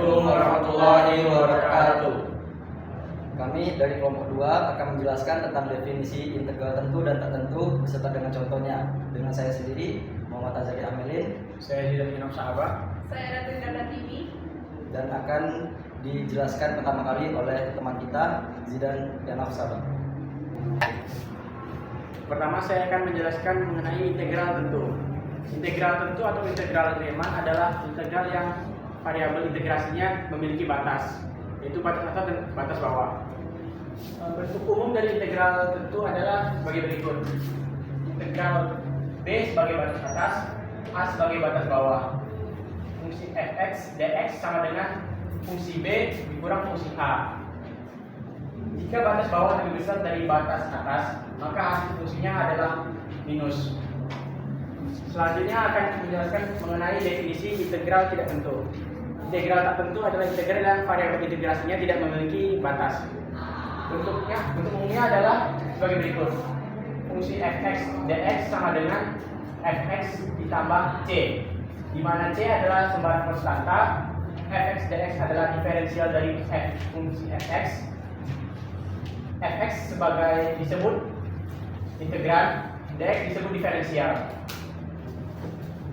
Assalamualaikum warahmatullahi wabarakatuh. Kami dari kelompok 2 akan menjelaskan tentang definisi integral tentu dan tak tentu beserta dengan contohnya. Dengan saya sendiri, Muhammad Azari Amelin. Saya Zidan Minam Sahabat. Saya Ratu Indra TV. Dan akan dijelaskan pertama kali oleh teman kita, Zidan Yanaf Sahabat. Pertama saya akan menjelaskan mengenai integral tentu. Integral tentu atau integral Riemann adalah integral yang variabel integrasinya memiliki batas, yaitu batas atas dan batas bawah. Bentuk umum dari integral tentu adalah sebagai berikut. Integral B sebagai batas atas, A sebagai batas bawah. Fungsi fx dx sama dengan fungsi B dikurang fungsi A. Jika batas bawah lebih besar dari batas atas, maka hasil fungsinya adalah minus. Selanjutnya akan menjelaskan mengenai definisi integral tidak tentu. Integral tak tentu adalah integral yang variabel integrasinya tidak memiliki batas. Bentuk umumnya adalah sebagai berikut. Fungsi fx dx sama dengan fx ditambah c, di mana c adalah sembarang konstanta, fx dx adalah diferensial dari fungsi fx. Fx sebagai disebut integral, dx disebut diferensial.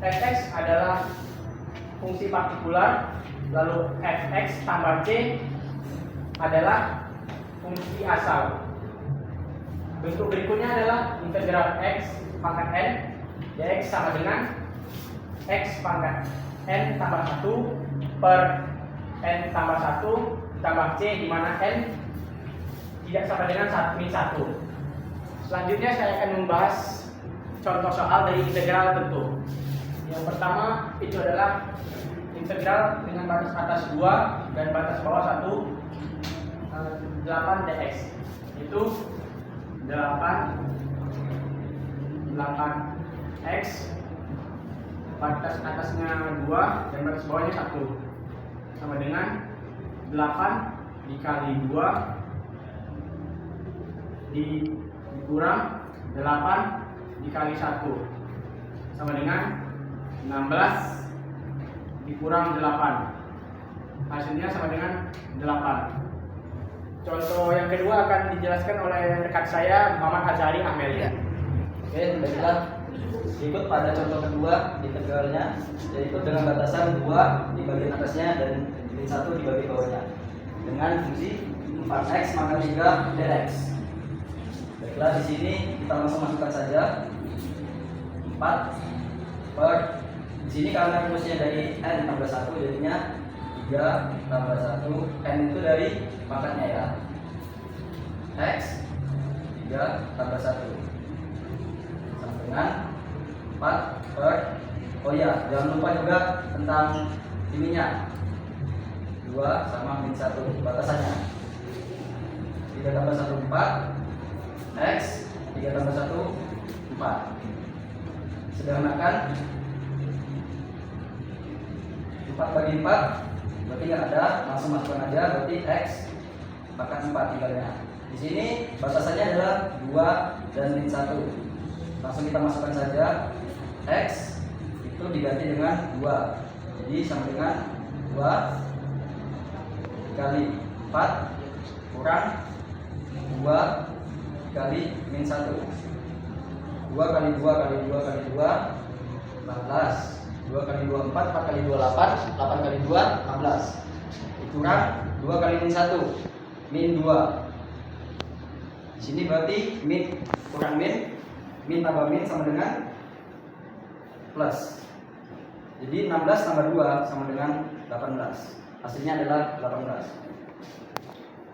Fx adalah fungsi partikular, lalu fx tambah c adalah fungsi asal. Bentuk berikutnya adalah integral x pangkat n dx sama dengan x pangkat n tambah 1 per n tambah 1 tambah c, di mana n tidak sama dengan min 1. Selanjutnya saya akan membahas contoh soal dari integral tentu. Yang pertama itu adalah integral dengan batas atas 2 dan batas bawah 8 dx. Itu 8x, batas atasnya 2 dan batas bawahnya 1, sama dengan 8 dikali 2 dikurang 8 dikali 1 sama dengan 16 dikurang 8, hasilnya sama dengan 8. Contoh yang kedua akan dijelaskan oleh rekan saya, Muhammad Azari Amelin. Oke, baiklah. Ikut pada contoh kedua integralnya, yaitu dengan batasan 2 di bagian atasnya dan min 1 di bagian bawahnya, dengan fungsi 4x maka 3 dx. Baiklah, di sini kita langsung masukkan saja 4 per, di sini karena rumusnya dari n tambah 1 jadinya 3 tambah 1, n itu dari pangkatnya ya, x 3 tambah 1 sama dengan 4 per, oh ya jangan lupa juga tentang ininya 2 sama min 1 batasannya. 3 tambah 1 4, x 3 tambah 1 4. Sederhanakan 4 bagi 4 berarti nggak ada, langsung masukkan aja, berarti x pangkat 4 tinggalnya. Di sini batasannya adalah 2 dan min 1. Langsung kita masukkan saja, x itu diganti dengan 2. Jadi sama dengan 2 dikali 4 kurang 2 dikali min 1. 2 kali 2 kali 2 kali 2 14. 2 kali 2 4, 4 kali 2 8, 8 kali 2 16. Kurang 2 kali min 1 min 2. Di sini berarti min kurang min, min tambah min sama dengan plus. Jadi 16 tambah 2 sama dengan 18. Hasilnya adalah 18.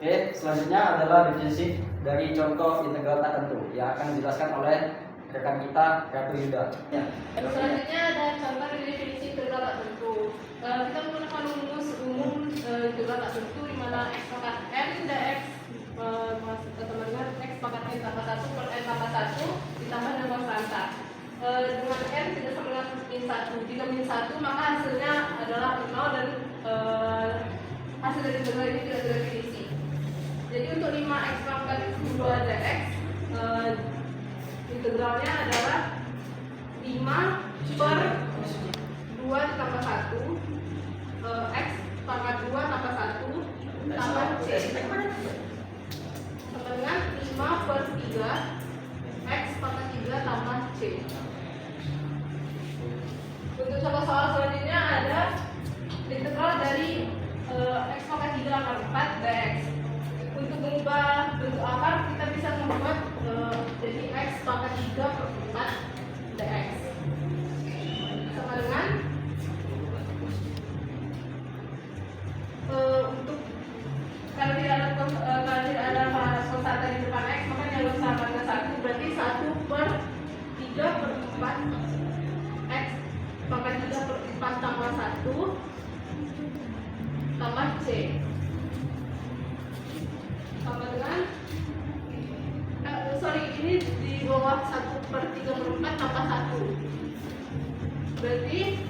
Oke, selanjutnya adalah definisi dari contoh integral tak tentu yang akan dijelaskan oleh rekan kita, Ratu Yuda. Ya. Selanjutnya ada contoh dari definisi integral tak tentu. Kita menggunakan rumus umum integral tak tentu di mana x pangkat n dx sama dengan x pangkat n tambah 1 per n tambah 1 ditambah dengan konstanta. Dengan n tidak sama dengan min 1. Jika min 1 maka hasilnya adalah 0 dan hasil dari integral ini tidak terdefinisi. Jadi untuk 5x pangkat 2 dx integralnya adalah 5 per 2 ditambah 1 x pangkat 2 Sama dengan 5/3 X pangkat 3 tambah C. Untuk contoh soal selanjutnya ada integral dari X pangkat 3 akar 4 dx. Untuk mengubah bentuk akar kita bisa membuat jadi X pangkat 3/4 dx sama dengan untuk kalau tidak ada konstanta di depan X, maka dialog sama dengan 1, berarti 1/3/4 X pangkat 3/4 tambah 1 tambah C sama dengan ini di bawah 1/3/4 tambah 1, berarti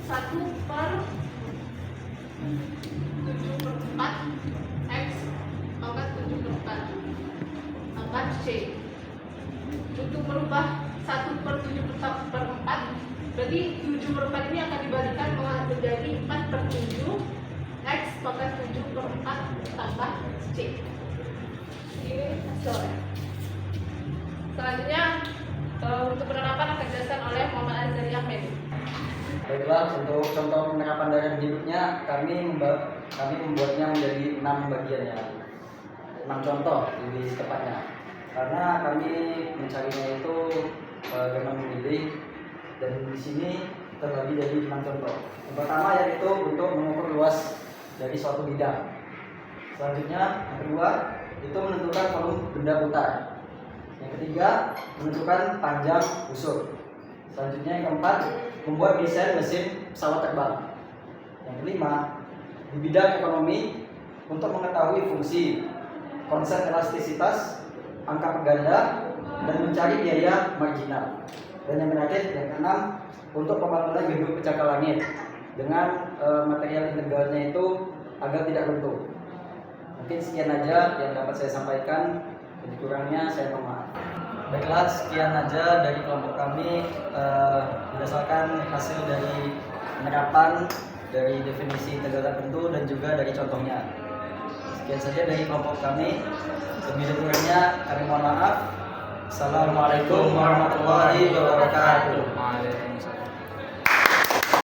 1/7/4 X pangkat 7/4 tambah C. Untuk merubah 1/7/4 berarti 7/4 ini akan dibalikan menjadi 4/7 X pangkat 7/4 tambah C. Ini hasilnya. Selanjutnya untuk penerapan akan dijelaskan oleh Muhammad Azhari Ahmed. Baiklah, untuk contoh penerapan dari berikutnya kami membuatnya menjadi 6 bagiannya, 6 contoh lebih tepatnya, karena kami mencarinya itu dengan memilih, dan di sini terbagi jadi 6 contoh. Yang pertama yaitu untuk mengukur luas dari suatu bidang. Selanjutnya yang kedua itu menentukan volume benda putar. Yang ketiga menentukan panjang busur. Selanjutnya yang keempat membuat desain mesin pesawat terbang. Yang kelima di bidang ekonomi untuk mengetahui fungsi, konsep elastisitas, angka pengganda, dan mencari biaya marginal. Dan yang terakhir yang keenam untuk pembangunan gedung pencakar langit dengan material integralnya itu agar tidak runtuh. Mungkin sekian aja yang dapat saya sampaikan, lebih kurangnya saya mohon maaf. Baiklah, sekian aja dari kelompok kami berdasarkan hasil dari penerapan dari definisi integral tertentu dan juga dari contohnya. Sekian saja dari kelompok kami, lebih kurangnya kami mohon maaf. Assalamualaikum warahmatullahi wabarakatuh.